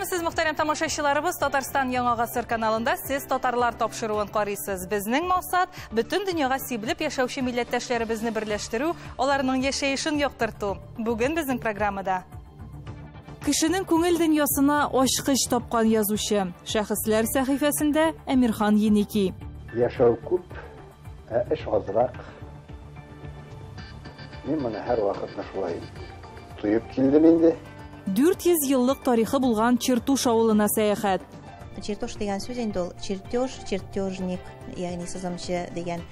Сәләмсез мөхтәрәм тамашачыларыбыз, Татарстан Яңа Гасыр каналында сез татарлар тапшыруын карыйсыз. Безнең максат бөтен дөньяга сибелеп яшәүче милләттәшләребезне берләштерү, аларның яшәешен яктырту. Бүген безнең программада кешенең күңел дөньясына ачкыч тапкан язучы, Шәхесләр сәхифәсендә Әмирхан Еники. Яшәү күп, эш азрак. Мин моны һәр вакыт шулай туеп килдем инде. 400 еллык тарихы булган Чертуш авылына сәяхәт. Чертош дигән сүз инде ул чертеж, чертежник, ягъни сызымчы дигән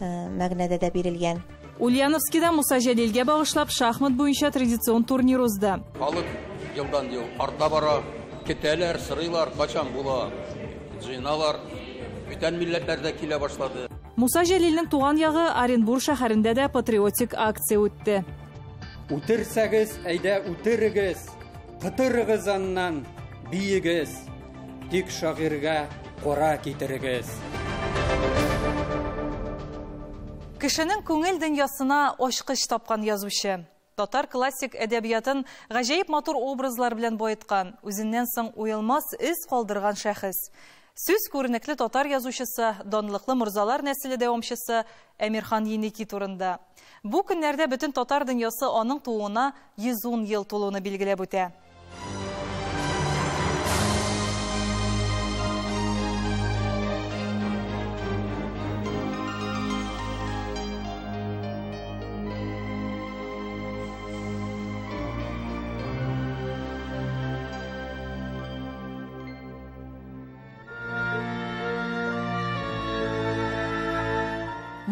мәгънәдә дә бирелгән. Ульяновскида Муса Җәлилгә багышлап шахмат буенча традицион турнир узды. Халык елдан-ел арта бара, көтәләр, сырыйлар, качан була, җыйналар, бүтән милләтләр дә килә башлады. Муса Җәлилнең туган ягы Оренбур шәһәрендә дә патриотик акция үтте. Үтерсәгез, әйдә үтерегез, кытырыгыз аннан, биегез, тик шагыйрьгә кара китерегез. Кешенең күңел дөньясына ачкыч тапкан язучы. Татар классик әдәбиятын гаҗәеп матур образлар белән баеткан, үзеннән соң уелмас эз калдырган шәхес. Сүз күренекле татар язучысы, данлыклы морзалар нәселе дәвамчысы Әмирхан Еники турында. Бу көннәрдә бөтен татар дөньясы аның тууына 110 ел тулуны билгеләп үтә.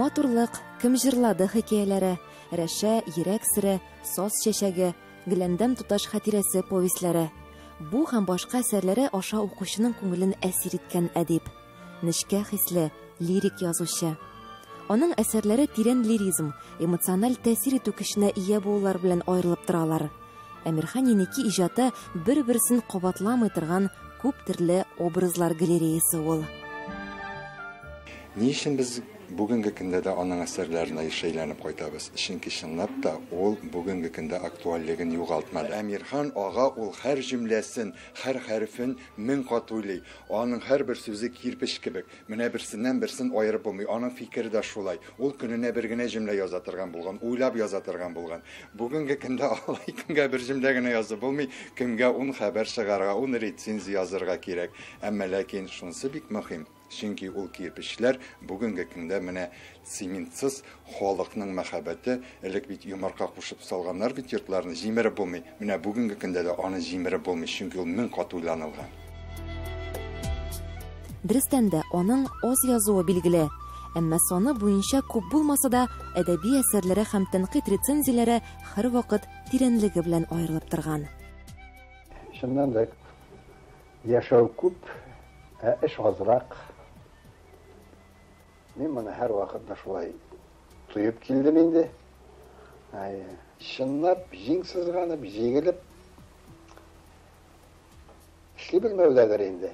Матурлык, кем җырлады хикәяләре, Рәшә, Йөрәк сере, Саз чәчәге, Геләндәм туташ хатирәсе повестләре. Бу һәм башка әсәрләре аша укучының күңелен әсир иткән әдип, нечкә хисле, лирик язучы. Аның әсәрләре тирән лиризм, эмоциональ тәэсир итү көченә ия булулар белән аерылып торалар. Әмирхан Еники иҗаты бер-берсен кабатламый торган күп төрле образлар галереясы ул. Ни өчен без бүгенге көндә дә аның әсәрләренә шәйләнеп кайтабыз? Чөнки чынлап та ул бүгенге көндә актуальлеген югалтмады. Әмирхан ага ул һәр җөмләсен, һәр хәрефен мең кат уйлый. Аның һәр бер сүзе кирпеч кебек. Менә берсеннән берсен аерып булмый. Аның фикере дә шулай. Ул көненә бер генә җөмлә яза торган булган, уйлап яза торган булган. Бүгенге көндә алай кемгә бер җөмлә генә язып булмый, кемгә 10 хәбәр чыгарга, 10 рецензия язырга кирәк. Әмма ләкин шунысы бик мөһим. Чөнки ул кирпечләр бүгенге көндә менә цементсыз халыкның мәхәббәте, элек бит юмарка кушып салганнар бит йортларны җимереп булмый. Менә бүгенге көндә дә аны җимереп булмый, чөнки ул мең кат уйланылган. Дөрестән дә аның аз язуы билгеле. Әмма саны буенча күп булмаса да, әдәби әсәрләре һәм тәнкыйть рецензияләре һәрвакыт тирәнлеге белән аерылып торган. Шуннан да яшәү күп, эш азрак. Мин моны һәр вакыт шулай туеп килдем инде. Чынлап, җиңсезганып, җигелеп эшли белмәүдәдер инде.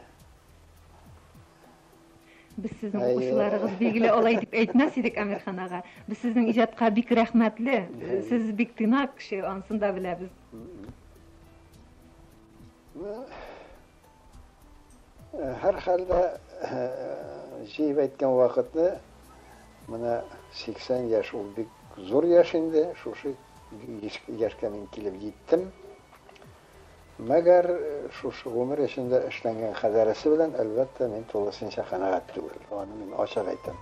Без сезнең укучыларыгыз билгеле алай дип әйтмәс идек, Әмирхан ага. Без сезнең иҗатка бик рәхмәтле. Сез бик тыйнак кеше, ансын да беләбез. Һәр хәлдә җыйып әйткән вакытны, менә 80 яшь ул бик зур яшь инде, шушы яшькә мин килеп җиттем. Мәгәр шушы гомер эчендә эшләнгән хәзәрәсе белән әлбәттә мин тулысынча канәгать түгел. Аны мин ачык әйтәм.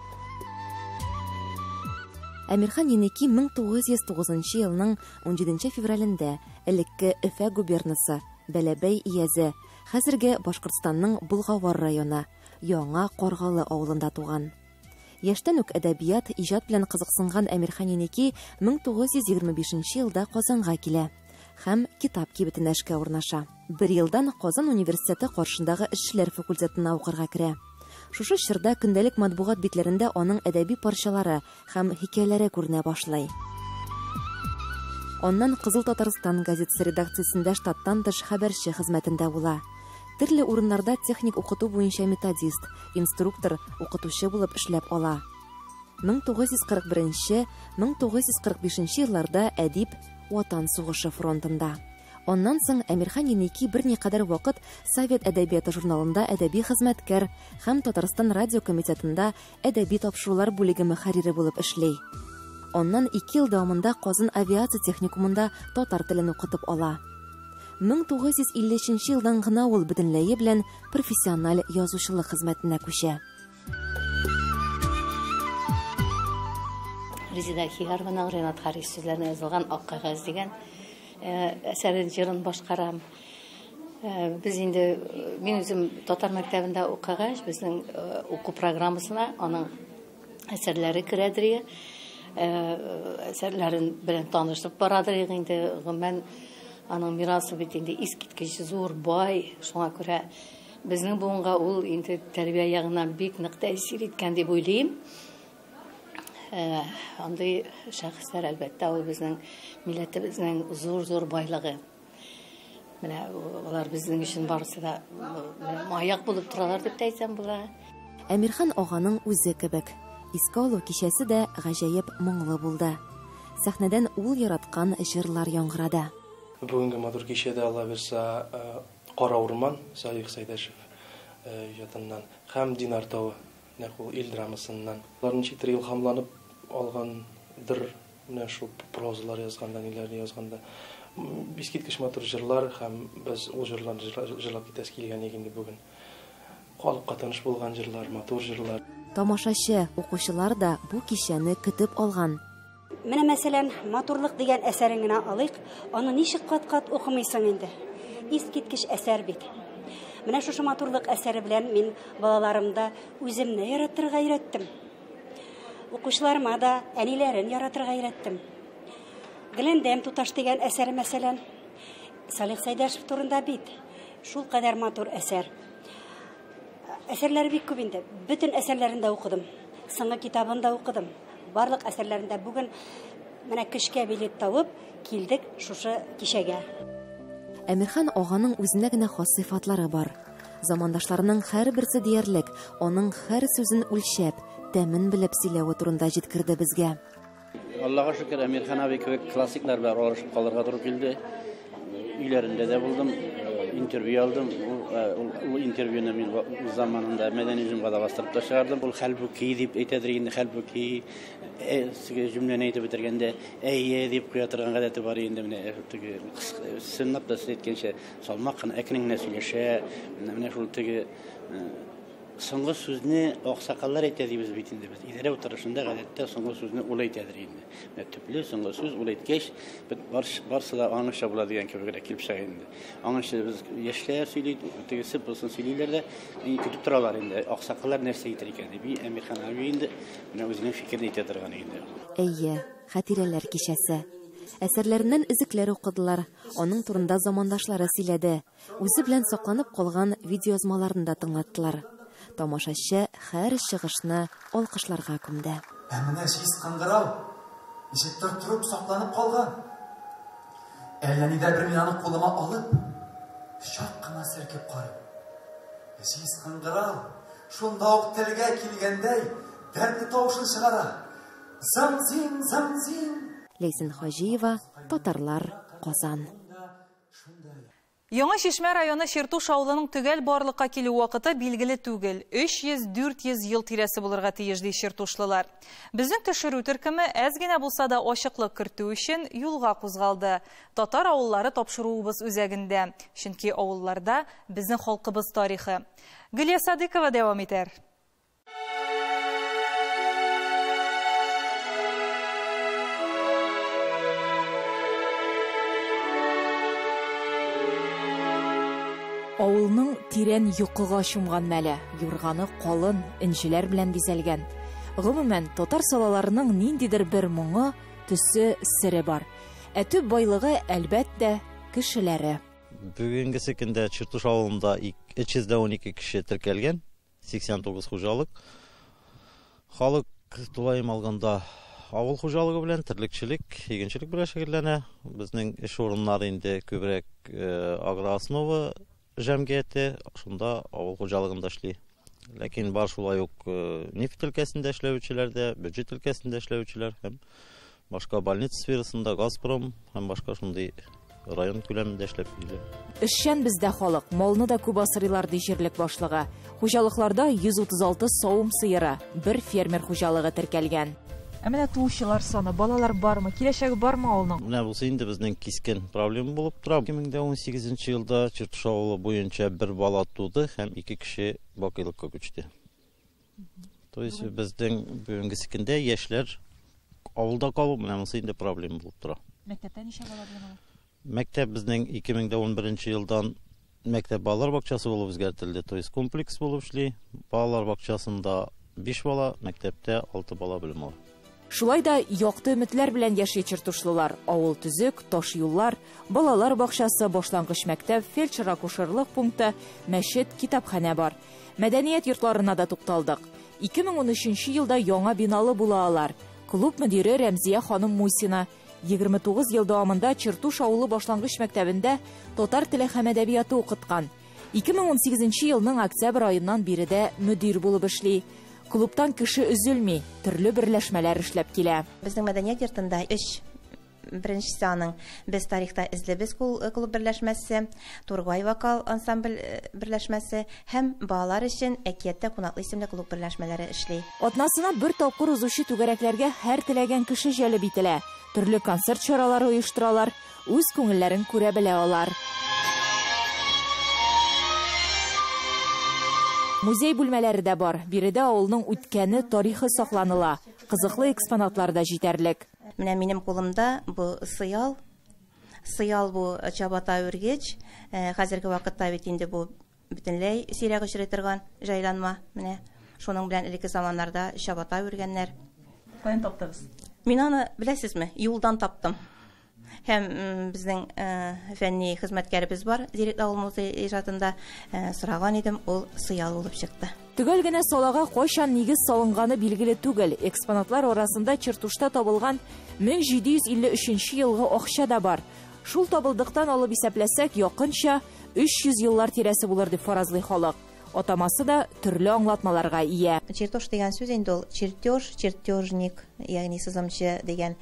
Әмирхан Еники 1909 елның 17 февралендә элекке Өфә губернасы Бәләбәй иязы, хәзерге Башкортстанның Болгавар районы, Яңа Каргалы авылында туган. Яшьтән үк әдәбият, иҗат белән кызыксынган Әмирхан Еники 1925 елда Казанга килә һәм китап кибетенә эшкә урнаша. Бер елдан Казан университеты каршындагы эшчеләр факультетына укырга керә. Шушы чорда көндәлек матбугат битләрендә аның әдәби парчалары һәм хикәяләре күренә башлый. Оннан Кызыл Татарстан газетасы редакциясендә штаттан тыш хәбәрче хезмәтендә була. Төрле урыннарда техник укыту буенча методист, инструктор, укытучы булып эшләп ала. 1941-1945 елларда әдип Ватан сугышы фронтында. Оннан соң Әмирхан Еники берникадәр вакыт Совет әдәбияты журналында әдәби хезмәткәр һәм Татарстан радио комитетында әдәби тапшырулар бүлеге мөхәррире булып эшли. Оннан 2 ел дәвамында Казан авиация техникумында татар телен укытып ала. 1953 елдан гына ул бөтенләе белән профессиональ язучылык хезмәтенә күчә. Резида Хигарованың Ренат Харис сүзләренә язылган «Ак кагаз» дигән әсәрен җырын башкарам. Без инде мин үзем татар мәктәбендә укыгач, безнең уку программасына аның әсәрләре керәдер. Әсәрләрен белән танышып барадыр инде. Гомумән аның мирасы бит инде искиткеч зур, бай. Шуңа күрә безнең буынга ул инде тәрбия ягыннан бик нык тәэсир иткән дип уйлыйм. Андый шәхесләр әлбәттә ул безнең милләтебезнең зур байлыгы. Менә алар безнең өчен барысы да маяк булып торалар дип әйтсәм була. Әмирхан аганың үзе кебек. Искә алу кичәсе дә гаҗәеп моңлы булды. Сәхнәдән ул яраткан җырлар яңгырады. Бүгенге матур кичәдә Алла берсә Кара Урман Саих Сайдашев ятыннан һәм Динар тауы нәкъ ил драмасыннан. Аларны читер илһамланып алгандыр, менә шул прозалар язганда, ниләрне язганда. Искиткеч матур җырлар һәм без ул җырларны җырлап китәс килгән инде бүген. Халыкка таныш булган җырлар, матур җырлар. Тамашачы, укучылар да бу кичәне көтеп алган. Менә мәсәлән, матурлык дигән әсәрен генә алыйк, аны ничек кат-кат укымыйсың инде. Искиткеч әсәр бит. Менә шушы матурлык әсәре белән мин балаларымда үземне яратырга өйрәттем. Укучыларыма да әниләрен яратырга өйрәттем. Гөләндәм туташ дигән әсәре мәсәлән, Салих Сайдашев турында бит. Шул кадәр матур әсәр. Әсәрләре бик күп инде. Бүтән әсәрләрендә укыдым. Соңгы китабын да укыдым. Барлык әсәрләрендә бүген менә көчкә билет табып килдек шушы кичәгә. Әмирхан аганың үзенә генә хас сыйфатлары бар. Замандашларының һәрберсе диярлек, аның һәр сүзен үлчәп, тәмен белеп сөйләве турында җиткерде безгә. Аллага шөкер, Әмирхан абый кебек классиклар белән аралашып калырга туры килде. Үйләрендә дә булдым, интервью алдым. Ул интервьюны мин заманында мәдәни җомгада бастырып та чыгардым. Ул хәлбуки дип әйтәдер инде, хәлбуки җөмләне әйтеп бетергәндә әйе дип куя торган гадәте бар инде. Менә теге сыннап та әйткәнчә салмак кына әкренләп сөйләшә. Менә шул теге соңгы сүзне аксакаллар әйтә дибез бит инде. Без идарә утырышында гадәттә соңгы сүзне ул әйтәдер инде. Менә төпле соңгы сүз ул әйткәч, барсы да аңлаша була дигән кебек килеп чыга инде. Аңлаша без яшьләр сөйли, тегесе булсын сөйлиләр дә, көтеп торалар инде. Аксакаллар нәрсә әйтер икән дип, Әмирхан абый инде менә үзенең фикерен әйтә торган инде. Әйе, хатирәләр кичәсе. Әсәрләреннән изекләр укыдылар. Аның турында замандашлары сөйләде. Үзе белән сакланып калган видеоязмаларын да тыңлаттылар. Тамашачы һәр чыгышны алкышларга күмде. Менә сез кыңгырау, ничектер турып сакланып калган. Әллә нидә бер мин аны кулыма алып, шак кына селкеп карыйм. Сез кыңгырау, шунда ук телгә килгәндәй, дәртле тавышын чыгара. Замзин, замзин. Лейсин Хаҗиева, Татарлар, Казан. Яңа Шишмә районы Чертуш авылының төгәл барлыкка килү вакыты билгеле түгел. 300-400 ел тирәсе булырга тиеш ди чертушлылар. Безнең төшерү төркеме әз генә булса да ачыклык кертү өчен юлга кузгалды. Татар авыллары тапшыруыбыз үзәгендә. Чөнки авылларда безнең халкыбыз тарихы. Гөлия Садыкова дәвам итәр. Авылның тирән йокыга чумган мәле, юрганы калын, инҗеләр белән бизәлгән. Гомумән, татар салаларының ниндидер бер моңы, төсе, сире бар. Төп байлыгы әлбәттә кешеләре. Бүгенге көндә Чертуш авылында 312 кеше теркәлгән, 89 хуҗалык. Халык тулайым алганда авыл хуҗалыгы белән терлекчелек, игенчелек белән шөгыльләнә. Безнең эш урыннары инде күбрәк агрооснова җәмгыяте, шунда авыл хуҗалыгында эшли. Ләкин бар шулай ук нефть өлкәсендә эшләүчеләр дә, бюджет өлкәсендә эшләүчеләр һәм башка больница сферасында, Газпром һәм башка шундый район күләмендә эшләп килде. Эшчән бездә халык, малны да күп асрыйлар ди җирлек башлыгы. Хуҗалыкларда 136 савым сыеры, бер фермер хуҗалыгы теркәлгән. Менә туучылар саны, балалар бармы, киләчәге бармы авылның? Менә булса инде безнең кискен проблема булып тора. 2018 елда Чертуш авылы буенча бер бала туды һәм 2 кеше бакыйлыкка күчте. То есть безнең бүгенге секендә яшьләр авылда калу менә булса инде проблема булып тора. Мәктәптә ничә бала белән? Мәктәп безнең 2011 елдан мәктәп балалар бакчасы булып үзгәртелде. То есть комплекс булып эшли. Балалар бакчасында 5 бала, мәктәптә 6 бала белем ала. Шулай да якты өметләр белән яши чертушлылар. Авыл төзек, таш юллар, балалар бакчасы, башлангыч мәктәп, фельдшер-акушерлык пункты, мәчет, китапханә бар. Мәдәният йортларына да тукталдык. 2013 елда яңа биналы була алар. Клуб мөдире Рәмзия ханым Мусина 29 ел дәвамында Чертуш авылы башлангыч мәктәбендә татар теле һәм әдәбияты укыткан. 2018 елның октябрь айыннан биредә мөдир булып эшли. Клубтан кеше üzülми, төрле берләшмәләр эшләп килә. Безнең мәдәният йортында 3 беренчесе аның без тарихта эзлебез клуб берләшмәсе, Тургай вокал ансамбль берләшмәсе һәм балалар өчен әкияттә кунаклы исемле клуб берләшмәләре эшли. Атнасына бер тапкыр узучы түгәрәкләргә һәр теләгән кеше җәлеп ителә. Төрле концерт чаралары оештыралар, үз күңелләрен күрә белә алар. Музей бүлмәләре дә бар. Биредә авылның үткәне, тарихы сакланыла. Кызыклы экспонатлар да җитәрлек. Менә минем кулымда бу сыял. Сыял бу чабата үргеч. Хәзерге вакытта бит инде бу бөтенләй сирәк очрый торган җайланма. Менә шуның белән элекке заманнарда чабата үргәннәр. Каян таптыгыз? Мин аны беләсезме? Юлдан таптым. Һәм безнең фәнни хезмәткәребез бар, Зирек авыл музей иҗатында сораган идем, ул сыял булып чыкты. Төгәл генә салага кайчан нигез салынганы билгеле түгел. Экспонатлар арасында Чертушта табылган 1753 елгы акча да бар. Шул табылдыктан алып исәпләсәк, якынча 300 еллар тирәсе булыр дип фаразлый халык. Атамасы да төрле аңлатмаларга ия. Чертош дигән сүз инде ул чертеж, чертежник, ягъни сызымчы дигән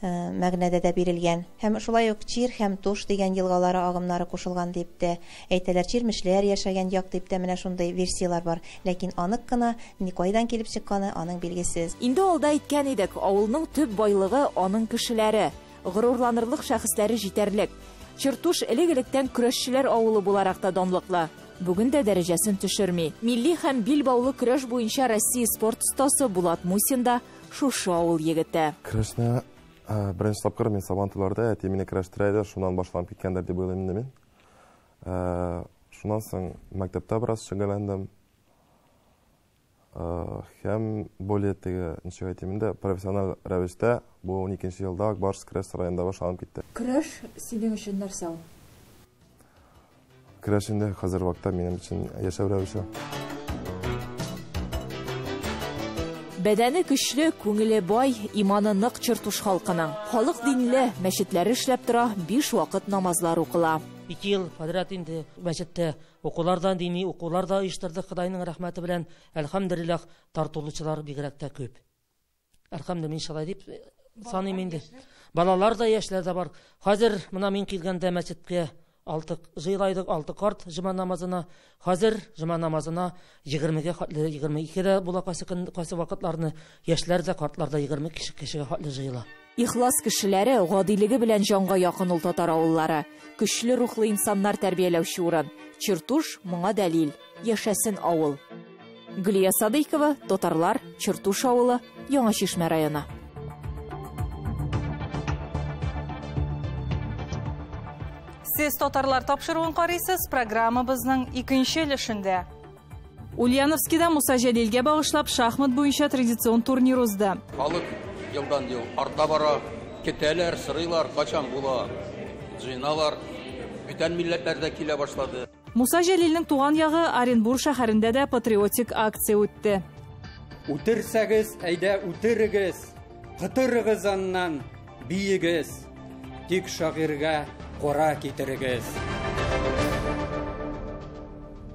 мәгънәдә дә бирелгән. Һәм шулай ук Чир һәм Туш дигән елгалары агымнары кушылган дип тә әйтәләр. Чирмешләр яшәгән як дип тә менә шундый версиялар бар. Ләкин анык кына никайдан килеп чыкканы аның билгесез. Инде алда әйткән идек, авылның төп байлыгы аның кешеләре. Горурланырлык шәхесләре җитәрлек. Чертуш элек-электән көрәшчеләр авылы буларак та данлыклы. Бүген дә дәрәҗәсен төшерми. Милли һәм билбаулы көрәш буенча Россия спорт остасы Булат Мусин да шушы авыл егете. Көрәшне беренче тапкыр мин Сабантуйларда әти мине көрәштергәндә, шуннан башланып киткәндер дип уйлыйм инде мин. Шуннан соң мәктәптә бераз шөгыльләндем. Һәм более теге ничек әйтим инде, профессиональ рәвештә бу 12нче елда Акбарс көрәш сараенда башланып китте. Көрәш синең өчен нәрсә ул? Көрәш инде хәзер вакытта минем өчен яшәү рәвеше. Бәдәне көчле, күңеле бай, иманы нык Чертуш халкының. Халык динле, мәчетләре эшләп тора, 5 вакыт намазлар укыла. 2 ел подряд инде мәчеттә укулардан дини укулар да оештырдык. Худайның рәхмәте белән, әлхәмдүлиллаһ, тартылучылар бигрәк тә күп. Әлхәмдүлиллаһ иншалла дип саныйм инде. Балалар да, яшьләр дә бар. Хәзер менә мин килгәндә мәчеткә 6 җыйлайдык, 6 карт җыма намазына. Хәзер җыма намазына 20-гә хатлы, 22дә була кайсы вакытларны яшьләр дә, картлар да 20 кешегә хатлы җыйла. Ихлас кешеләре, гадилеге белән җанга якын ул татар авыллары. Көчле рухлы инсаннар тәрбияләүче урын. Чертуш моңа дәлил. Яшәсен авыл. Гөлия Садыйкова, Татарлар, Чертуш авылы, Яңа Чишмә районы. Сез татарлар тапшыруын карыйсыз, программабызның 2нче өлешендә. Ульяновскида Муса Җәлилгә багышлап шахмат буенча традицион турнир узды. Халык елдан ел арта бара, китәләр, сырыйлар, качан була, җыйналар, бүтән милләтләрдә килә башлады. Муса Җәлилнең туган ягы Оренбург шәһәрендә дә патриотик акция үтте. Үтерсәгез, әйдә үтерегез, кытырыгыз аннан, биегез, тик шагыйрьгә кора китерегез.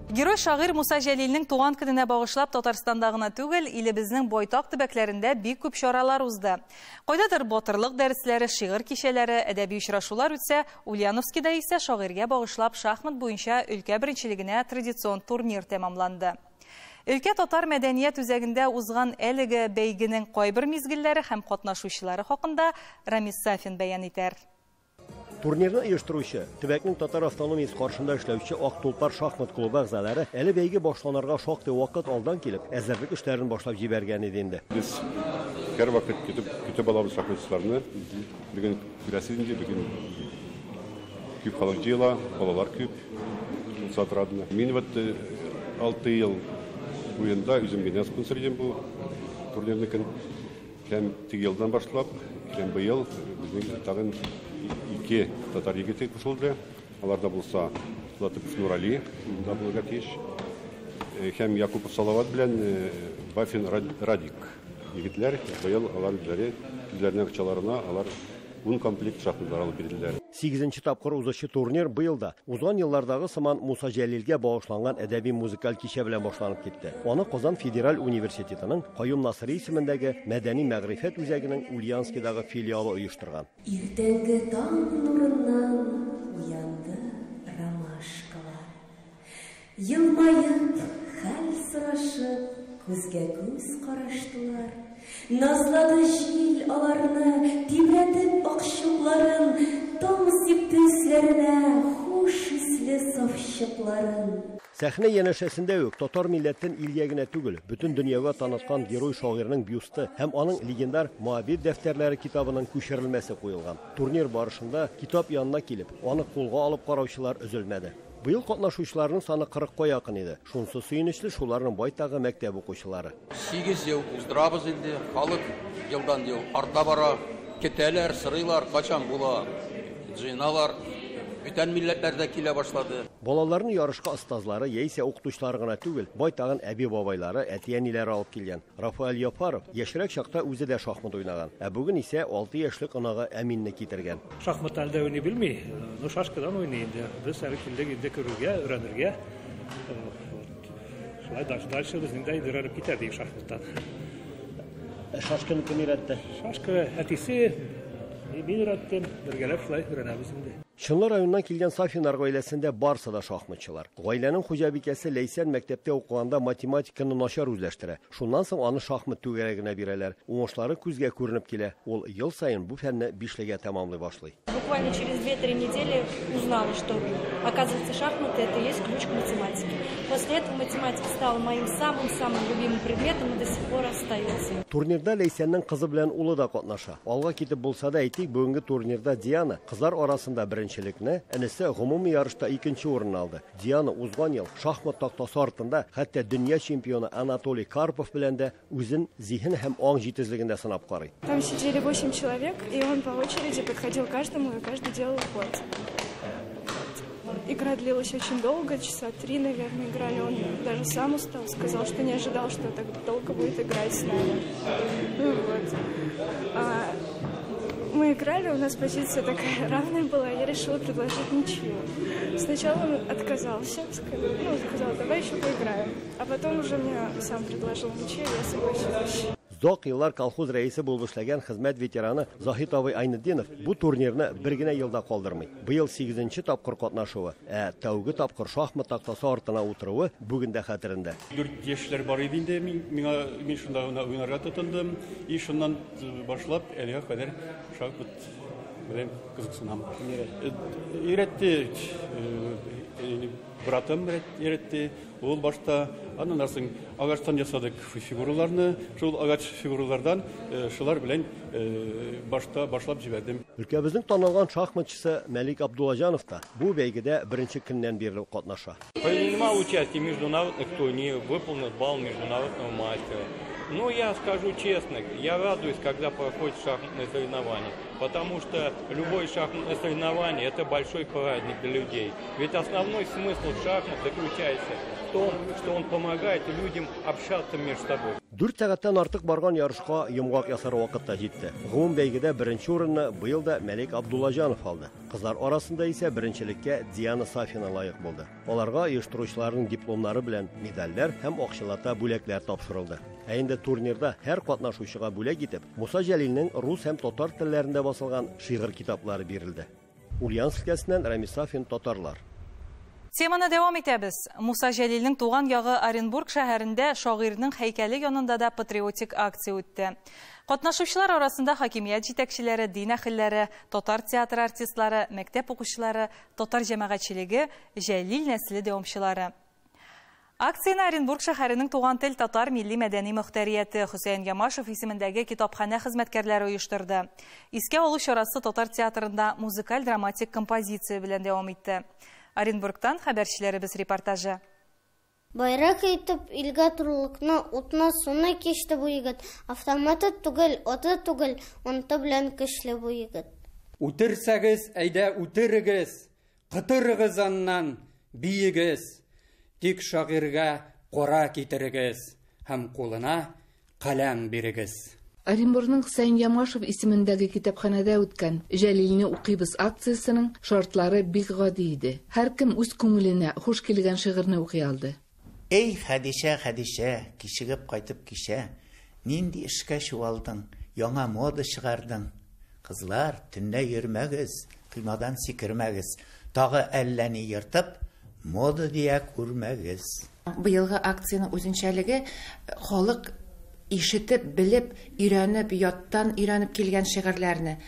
Герой шагыйрь Муса Жәлилнең туган көненә багышлап Татарстандагына түгел, илебезнең байтак төбәкләрендә бик күп чаралар узды. Кайдадыр батырлык дәресләре, шигырь кичәләре, әдәби очрашулар үтсә, Ульяновскида исә шагыйрьгә багышлап шахмат буенча өлкә беренчелегенә традицион турнир тәмамланды. Өлкә татар мәдәният үзәгендә узган әлеге бәйгенең кайбер мизгелләре һәм катнашучылары хакында Рамис Сафин бәян итәр. Турнирны оештыручы, төбәкнең татар автономиясе каршында эшләүче Ак Тулпар шахмат клубы әгъзалары әле бәйге башланырга шактый вакыт алдан килеп, әзерлек эшләрен башлап җибәргән иде инде. Без һәр вакыт көтеп алабыз шахматчыларны. Бүген күрәсез инде, бүген күп халык җыела, балалар күп. Сатрадны. Мин вот 6 ел уенда үзем генә спонсор идем бу турнирны көн. Һәм теге елдан башлап, һәм быел безнең тагын 2 татар егете кушылды. Аларда булса Латыпов Нурали, да булырга тиеш. Һәм Якупов Салават белән Бафин Радик егетләр быел алар үзләренең акчаларына алар 10 комплект шахматлар алып бирделәр. 8-нче тапкыр узучы турнир быелда узган еллардагы сыман Муса Жәлилгә багышланган әдәби музыкаль кичә белән башланып китте. Аны Казан Федераль университетының Каюм Насыри исемендәге Мәдәни мәгърифәт үзәгенең Ульяновскидагы филиалы оештырган. Иртәнге таң нурыннан уянды ромашкалар. Елмаеп, хәл сорашып, күзгә күз караштылар. Назлады җил аларны, тибрәтеп акчукларын, таң сипте үсләренә, хуш исле сафчыкларын. Сәхнә янәшәсендә үк татар милләтен илгә түгел, бөтен дөньяга таныткан герой шагыйрьнең бюсты һәм аның легендар Моабит дәфтәрләре китабының күчерелмәсе куелган. Турнир барышында китап янына килеп, аны кулга алып караучылар өзелмәде. Быел катнашучыларның саны 40-ка якын иде. Шунсы сөенечле шуларның байтагы мәктәп укучылары. 8 ел уздырабыз инде, халык елдан ел арта бара, кетәләр, сырыйлар, качан була, җыйналар. Бүтән милләтләрдә килә башлады. Балаларны ярышка остазлары яисә укытучылар гына түгел, байтагын әби-бабайлары, әти-әниләре алып килгән. Рафаэль Япаров яшьрәк чакта үзе дә шахмат уйнаган, ә бүген исә 6 яшьлек анага Әминне китергән. Шахмат әлдә уйный белми, но шашкадан уйный инде. Без әле килдек инде күрүгә, өйрәнергә. Шулай дальше безнең дә идәрәләп китәр дип шахматтан. Шашканы кем өйрәтте? Шашка әтисе, мин өйрәттем, бергәләп шулай өйрәнәбез инде. Шынлы районнан килгән Сафиннар гаиләсендә барсы да шахматчылар. Гаиләнең хуҗабикәсе Ләйсән мәктәптә укыганда математиканы начар үзләштерә. Шуннан соң аны шахмат түгәрәгенә бирәләр. Уңышлары күзгә күренеп килә. Ул ел сайын бу фәнне 5-легә тәмамлый башлый. Буквально через 2-3 недели узнала, что, оказывается, шахматы — это и есть ключ к математике. После этого математика стала моим самым-самым любимым предметом и до сих пор остается. Турнирда Ләйсәннең кызы белән улы да катнаша. Алга китеп булса да әйтик, бүгенге турнирда Диана кызлар арасында беренчелекне, әнисе гомуми ярышта 2нче урын алды. Диана узган ел шахмат тактасы артында хәтта дөнья чемпионы Анатолий Карпов белән дә үзен зиһен һәм аң җитезлегендә сынап карый. Там сидели 8 человек, и он по очереди подходил к каждому, и каждый делал ход. Игра длилась очень долго, часа 3, наверное, играли. Он даже сам устал, сказал, что не ожидал, что так долго будет играть с нами. Ну вот. Мы играли, у нас позиция такая равная была, я решила предложить ничью. Сначала он отказался, сказал, давай еще поиграем. А потом уже мне сам предложил ничью, я согласилась. Зак еллар колхоз рәисе булып эшләгән хезмәт ветераны Заһит абый Айнетдинов бу турнирны бер генә елда калдырмый. Быел 8нче тапкыр катнашуы, тәүге тапкыр шахмат тактасы артына утыруы бүген дә хәтерендә. 4 яшьләр бар иде инде, мин шунда уйнарга тотындым, и шуннан башлап әлегә кадәр шахмат белән кызыксынам. Өйрәтте, братым өйрәтте. Ул башта аннан соң агачтан ясадык фигураларны, шул агач фигуралардан шулар белән башта башлап җибәрдем. Өлкәбезнең танылган шахматчысы Мәлик Абдуллаҗанов та бу бәйгедә беренче көннән бирле катнаша. Принимал участие в международных турнирах, выполнил балл международного мастера. Ну, я скажу честно, я радуюсь, когда проходит шахматное соревнование, потому что любое шахматное соревнование – это большой праздник для людей. Ведь основной смысл шахмат заключается в том, что он помогает людям общаться между собой. 4 сәгатьтән артык барган ярышка йомгак ясар вакытта җитте. Гомум бәйгедә беренче урынны быел да Мәлик Абдуллажанов алды. Кызлар арасында исә беренчелеккә Диана Сафина лаек булды. Аларга оештыручыларның дипломнары белән медальләр һәм акчалата бүләкләр тапшырылды. Ә инде турнирда һәр катнашучыга бүләк итеп, Муса Җәлилнең рус һәм татар телләрендә басылган шигырь китаплары бирелде. Ульяновск өлкәсеннән Рамис Сафин, татарлар. Теманы дәвам итәбез. Муса Җәлилнең туган ягы Оренбург шәһәрендә шагыйрьнең һәйкәле янында да патриотик акция үтте. Катнашучылар арасында хакимият җитәкчеләре, дин әһелләре, татар театры артистлары, мәктәп укучылары, татар җәмәгатьчелеге, Җәлил нәсле дәвамчылары. Акцияны Оренбург шәһәренең туган тел татар милли мәдәни мөхтәрияте Хөсәен Ямашев исемендәге китапханә хезмәткәрләре оештырды. Искә алу чарасы татар театрында музыкаль-драматик композиция белән дәвам итте. Оренбургтан хәбәрчеләребез репортажы. Байрак итеп илгә турлыкны утна суны кичте бу егет. Автоматы түгел, аты түгел, онты белән көчле бу егет. Үтерсәгез, әйдә үтерегез, кытырыгыз аннан, биегез. Тик шагыйрьгә кара китерегез һәм кулына каләм бирегез. Оренбургның Хөсәен Ямашев исемендәге китапханәдә үткән Җәлилне укыйбыз акциясының шартлары бик гади иде. Һәркем үз күңеленә хуш килгән шигырьне укый алды. Эй, Хәдишә, Хәдишә, кичегеп кайтып кичә, нинди эшкә чуалдың, яңа мода чыгардың. Кызлар, төнлә йөрмәгез, кыймадан сикермәгез, тагы әлләни йыртып, мода дия күрмәгез. Быелгы акцияның үзенчәлеге халык ишетеп, белеп, өйрәнеп, яттан өйрәнеп килгән шигырьләрне.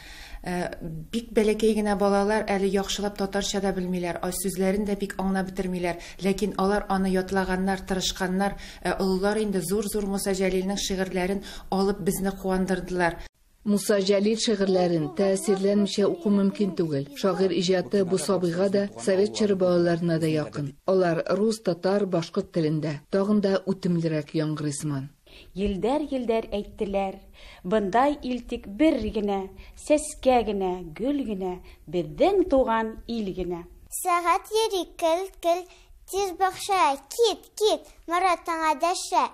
Бик бәләкәй генә балалар әле яхшылап татарча да белмиләр, сүзләрен дә бик аңлап бетермиләр, ләкин алар аны ятлаганнар, тырышканнар, олылар инде зур-зур Муса Җәлилнең шигырьләрен алып безне куандырдылар. Муса Җәлил шигырьләрен тәэсирләнмичә уку мөмкин түгел. Шагыйрь иҗаты бу сабыйга да, совет чоры балаларына да якын. Алар рус, татар, башкорт телендә. Тагын да үтемлерәк яңгырысман. Елдәр әйттеләр, бындай ил тик бер генә, сәскә генә, гөл генә, безнең туган ил генә. Сәгать йөри кел, тиз бакча, кит, Маратыңа дәшә.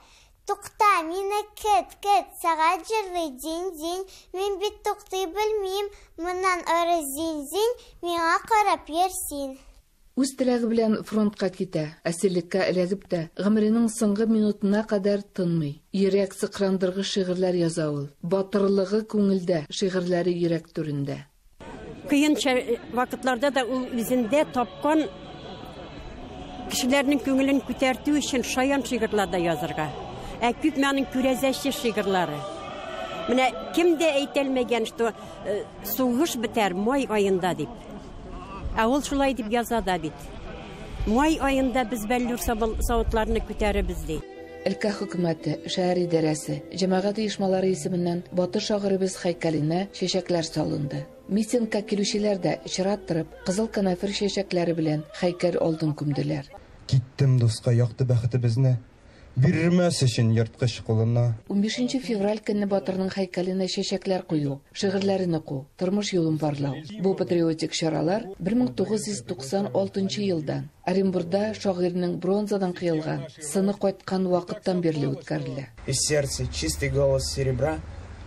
Тукта, мине кет, сәгать җырлый дин, мин бит туктый белмим, моннан ары зин, миңа карап йөрсин. Үз теләге белән фронтка китә, әсирлеккә эләгеп тә, гомеренең соңгы минутына кадәр тынмый. Йөрәк сыкрандыргы шигырьләр яза ул. Батырлыгы күңелдә, шигырьләре йөрәк түрендә. Кыен вакытларда да ул үзендә тапкан кешеләрнең күңелен күтәртү өчен шаян шигырьләрдә язарга. Күп мәнең күрәзәче шигырьләре. Менә кем дә әйтелмәгән, что сугыш бетәр май аенда дип. Ул шулай дип яза да бит. Май аенда без бәллүр савытларны күтәребез ди. Өлкә хөкүмәте, шәһәр идарәсе, җәмәгать оешмалары исеменнән Батыр шагыйрыбыз һәйкәленә чәчәкләр салынды. Митингка килүчеләр дә чират торып, кызыл канафир чәчәкләре белән һәйкәл алдын күмделәр. Киттем дуска, якты бәхетебезне. Бирмәс өчен ерткыч кулына. 15 февраль көнне Батырның һәйкәленә чәчәкләр кую, шигырьләрен уку, тормыш юлын барлау. Бу патриотик чаралар 1996 елдан Оренбургда шагыйрьнең бронзадан кыелган, сыны кайткан вакыттан бирле үткәрелә. Из сердца чистый голос серебра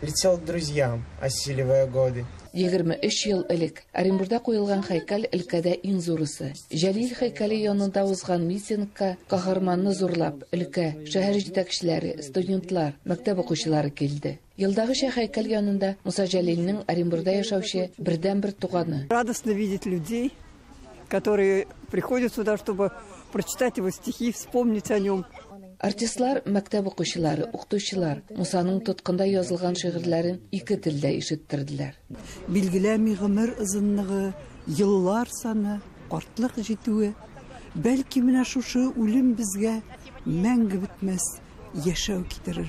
летел к друзьям, осиливая годы. 23 ел элек Оренбургда куелган һәйкәл өлкәдә иң зурысы. Җәлил һәйкәле янында узган митингка каһарманны зурлап, өлкә, шәһәр җитәкчеләре, студентлар, мәктәп укучылары килде. Елдагыча һәйкәл янында Муса Җәлилнең Оренбургда яшәүче бердән-бер туганы. Радостно видеть людей, которые приходят сюда, чтобы прочитать его стихи, вспомнить о нем. Артистлар, мәктәп укучылары, укытучылар Мусаның тоткында язылган шигырьләрен ике телдә ишеттерделәр. Билгеләми гомер озынлыгы, еллар саны, картлык җитүе, бәлки менә шушы үлем безгә мәңге бетмәс яшәү китерер.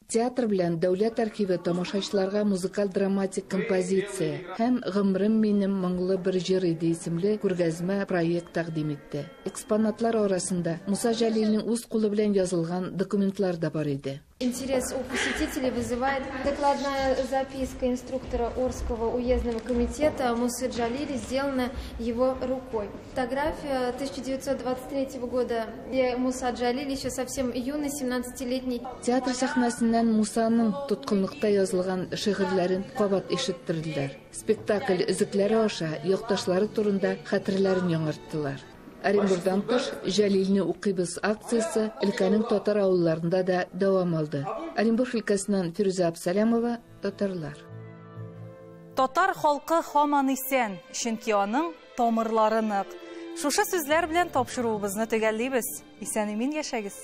Театр белән дәүләт архивы тамашачыларга музыкаль-драматик композиция һәм «Гомрем минем моңлы бер җыр иде» исемле күргәзмә проект тәкъдим итте. Экспонатлар арасында Муса Җәлилнең үз кулы белән язылган документлар да бар иде. Интерес у посетителей вызывает докладная записка инструктора Орского уездного комитета Мусы Джалили, сделана его рукой. Фотография 1923 года, где Муса Джалили еще совсем юный, 17-летний. Театр сахнасынан Мусаның тоткынлыкта язылган шигырьләрен кабат ишеттерделәр. Спектакль өзекләре аша якташлары турында хәтерләрен яңарттылар. Оренбургдан тыш Җәлилне укыйбыз акциясе өлкәнең татар авылларында да дәвам алды. Оренбург өлкәсеннән Фирүзә Абсалямова, татарлар. Татар халкы һаман исән, чөнки аның тамырлары нык. Шушы сүзләр белән тапшыруыбызны төгәллибез. Исән-имин яшәгез.